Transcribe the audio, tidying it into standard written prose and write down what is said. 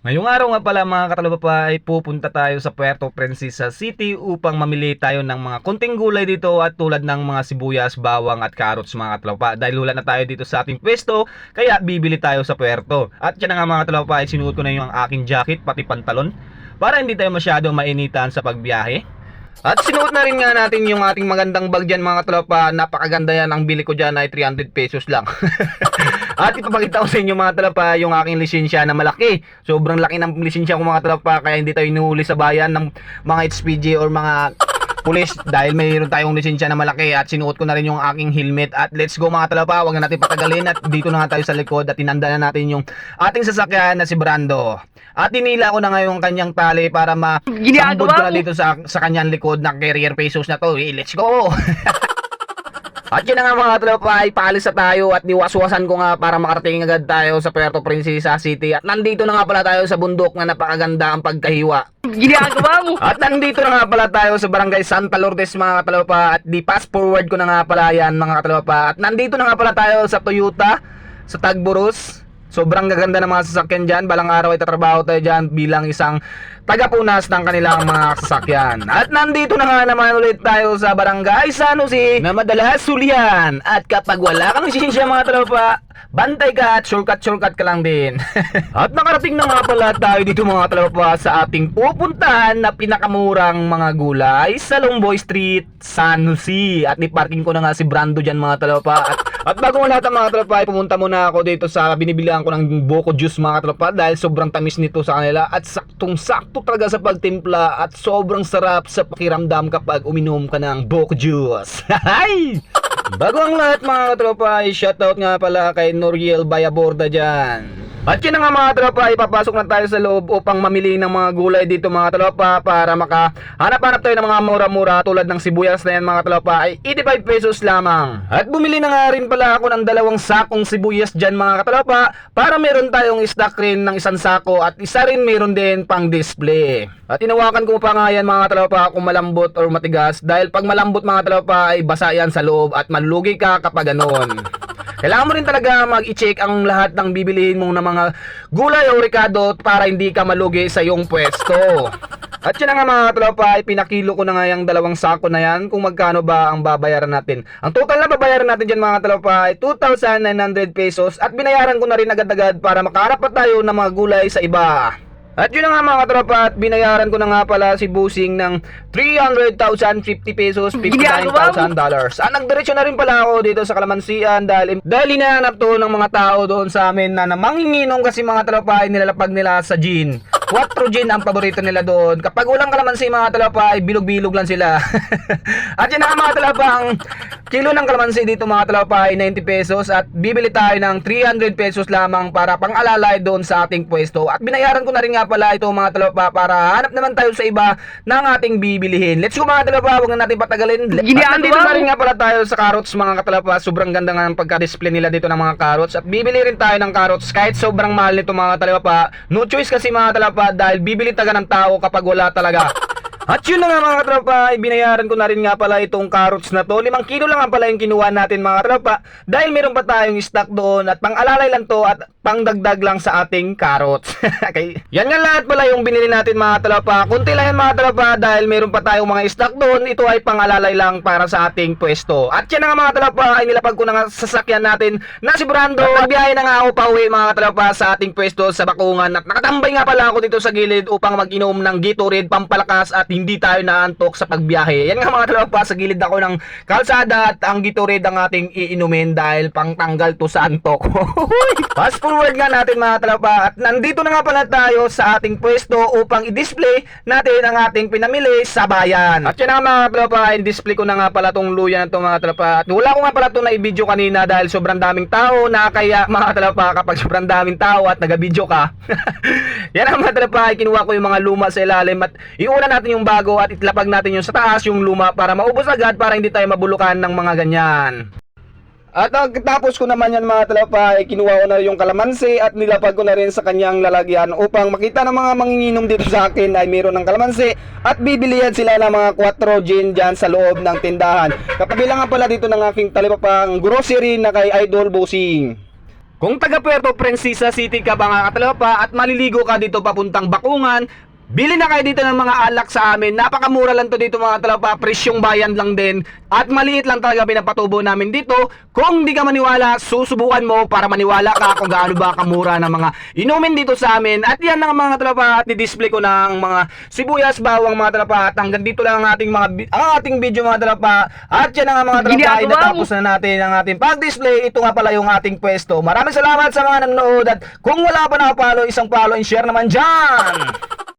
Ngayong araw nga pala mga katalaba ay pupunta tayo sa Puerto Princesa City upang mamili tayo ng mga konting gulay dito at tulad ng mga sibuyas, bawang at carrots mga katalaba. Dahil wala na tayo dito sa ating pwesto, kaya bibili tayo sa Puerto. At yan nga mga katalaba ay sinuot ko na yung aking jacket pati pantalon para hindi tayo masyado mainitan sa pagbiyahe. At sinuot na rin nga natin yung ating magandang bag dyan mga tropa. Napakaganda yan. Ang bili ko dyan ay 300 pesos lang. At ipapakita ko sa inyo mga tropa yung aking lisensya na malaki. Sobrang laki ng lisensya ko mga tropa. Kaya hindi tayo inuhuli sa bayan ng mga HPG or mga pulis dahil mayroon tayong lisensya na malaki. At sinuot ko na rin yung aking helmet. At let's go mga tropa. Huwag na natin patagalin. At dito na nga tayo sa likod. At tinanda na natin yung ating sasakyan na si Brando. At tinila ko na ngayon kanyang tali para masambod ko na dito sa kanyang likod na carrier pesos na to. Let's go! At yun na nga mga tropa, ay paalis na tayo at niwaswasan ko nga para makarating agad tayo sa Puerto Princesa City. At nandito na nga pala tayo sa bundok na napakaganda ang pagkahiwa. Ginagawa mo? At nandito na nga pala tayo sa Barangay Santa Lourdes mga katropa. At di fast forward ko na nga pala yan mga katropa. At nandito na nga pala tayo sa Toyota, sa Tagboros. Sobrang gaganda ng mga sasakyan dyan. Balang araw ay tatrabaho tayo dyan bilang isang tagapunas ng kanilang mga sasakyan. At nandito na nga naman ulit tayo sa Barangay San Jose na madalas sulihan. At kapag wala kang lisensya mga tropa, bantay ka at shortcut ka lang din. At nakarating na nga pala tayo dito mga tropa sa ating pupuntahan na pinakamurang mga gulay sa Longboy Street, San Jose. At niparking ko na nga si Brando dyan mga tropa. At bago ang lahat ng mga tropa ay pumunta muna ako dito sa binibilihan ko ng Boko Juice mga tropa dahil sobrang tamis nito sa kanila at saktong-sakto talaga sa pagtimpla at sobrang sarap sa pakiramdam kapag uminom ka ng Boko Juice. Bago ang lahat mga tropa ay shoutout nga pala kay Noriel Bayaborda dyan. At yun na nga mga tropa, ipapasok na tayo sa loob upang mamili ng mga gulay dito mga tropa para makahanap-hanap tayo ng mga mura-mura tulad ng sibuyas na yan mga tropa ay 85 pesos lamang. At bumili na nga rin pala ako ng 2 sakong sibuyas dyan mga tropa para meron tayong stock rin ng 1 sako at isa rin meron din pang display. At inawakan ko pa nga yan mga tropa kung malambot or matigas dahil pag malambot mga tropa ay basa yan sa loob at malulugi ka kapag ganoon. Kailangan mo rin talaga mag-i-check ang lahat ng bibilihin mong na mga gulay o rekado para hindi ka malugi sa iyong pwesto. At yun na nga mga tropa, ay pinakilo ko na nga yung 2 sako na yan kung magkano ba ang babayaran natin. Ang total na babayaran natin dyan mga tropa ay 2,900 pesos at binayaran ko na rin agad-agad para makahanap pa tayo ng mga gulay sa iba. At yun na nga mga tropa, at binayaran ko na nga pala si Busing ng 300,050 pesos, $59,000. Nagdiretso na rin pala ako dito sa Kalamansian dahil hinahanap to ng mga tao doon sa amin na manginginom kasi mga tropa ay nilalapag nila sa gin. 4 gin ang paborito nila doon. Kapag walang kalamansi mga tropa ay bilog-bilog lang sila. At yun na nga mga tropa, ang kilo ng kalamansi dito mga tropa ay 90 pesos at bibili tayo ng 300 pesos lamang para pang-alalay doon sa ating pwesto. At binayaran ko na rin nga pala ito mga tropa para hanap naman tayo sa iba ng ating bibilihin. Let's go mga tropa, huwag na natin patagalin. At nandito na rin nga pala tayo sa carrots mga tropa. Sobrang ganda nga ng pagka-display nila dito ng mga carrots. At bibili rin tayo ng carrots kahit sobrang mahal nito mga tropa. No choice kasi mga tropa dahil bibili taga ng tao kapag wala talaga. At yun na nga mga tropa, ay binayaran ko na rin nga pala itong carrots na to. 5 kilo lang nga pala yung kinuha natin mga tropa dahil meron pa tayong stock doon at pang-alalay lang to at pangdagdag lang sa ating carrots. Okay. Yan nga lahat pala yung binili natin mga tropa. Kunti lang yan mga tropa dahil meron pa tayong mga stock doon. Ito ay pang-alalay lang para sa ating pwesto. At yan na nga mga tropa, ay nilapag ko na nga sasakyan natin na si Brando. Nagbiyahe na nga ako pa uwi mga tropa sa ating pwesto sa Bakungan. At nakatambay nga pala ako dito sa gilid upang mag-inom ng Gatorade pampalakas at hindi tayo naantok sa pagbiyahe. Yan nga mga tropa, sa gilid ako ng kalsada at ang Gatorade ang ating iinumin dahil pangtanggal to sa antok. Fast forward nga natin mga tropa at nandito na nga pala tayo sa ating pwesto upang i-display natin ang ating pinamili sa bayan. At yan nga mga tropa, i-display ko na nga pala tong luya na to mga tropa. At wala ko nga pala to na i-video kanina dahil sobrang daming tao na kaya mga tropa kapag sobrang daming tao at naga-video ka. Yan ang mga tropa, kinuha ko yung mga luma sa ilalim at iuna natin yung bago at itlapag natin yung sa taas yung luma para maubos agad para hindi tayo mabulukan ng mga ganyan. At tapos ko naman yan mga tropa ay kinuha ko na yung kalamansi at nilapag ko na rin sa kanyang lalagyan upang makita ng mga manginginom dito sa akin ay mayroon ng kalamansi at bibilihan sila ng mga 4 gin dyan sa loob ng tindahan. Kapabilang nga pala dito ng aking talipapang grocery na kay Idol Busing. Kung taga Puerto Princesa City ka mga katropa at maliligo ka dito papuntang Bakungan, bili na kayo dito ng mga alak sa amin. Napakamura lang to dito mga tropa, presyong bayan lang din. At maliit lang talaga pinapatubo namin dito. Kung di ka maniwala, susubukan mo para maniwala ka kung gaano ba kamura ng mga inumin dito sa amin. At yan ang mga tropa, at di-display ko ng mga sibuyas, bawang mga tropa. At hanggang dito lang ang ating video mga tropa. At yan ang mga tropa, ay natapos na natin ang ating pag-display. Ito nga pala yung ating pwesto. Maraming salamat sa mga nanonood. At kung wala pa nakapalo, isang follow and share naman dyan.